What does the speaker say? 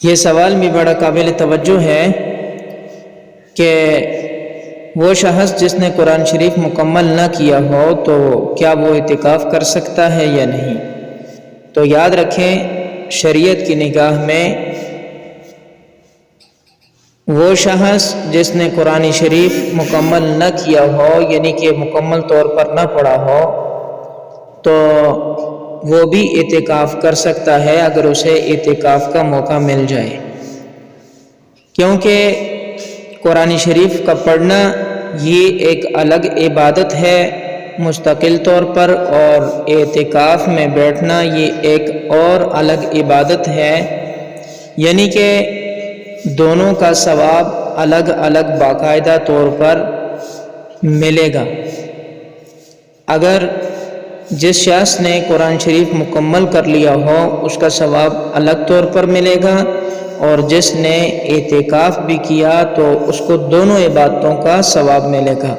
یہ سوال بھی بڑا قابل توجہ ہے کہ وہ شخص جس نے قرآن شریف مکمل نہ کیا ہو تو کیا وہ اعتکاف کر سکتا ہے یا نہیں؟ تو یاد رکھیں، شریعت کی نگاہ میں وہ شخص جس نے قرآن شریف مکمل نہ کیا ہو، یعنی کہ مکمل طور پر نہ پڑھا ہو، تو وہ بھی اعتکاف کر سکتا ہے اگر اسے اعتکاف کا موقع مل جائے، کیونکہ قرآن شریف کا پڑھنا یہ ایک الگ عبادت ہے مستقل طور پر، اور اعتکاف میں بیٹھنا یہ ایک اور الگ عبادت ہے، یعنی کہ دونوں کا ثواب الگ الگ باقاعدہ طور پر ملے گا۔ اگر جس شخص نے قرآن شریف مکمل کر لیا ہو اس کا ثواب الگ طور پر ملے گا، اور جس نے اعتکاف بھی کیا تو اس کو دونوں عبادتوں کا ثواب ملے گا۔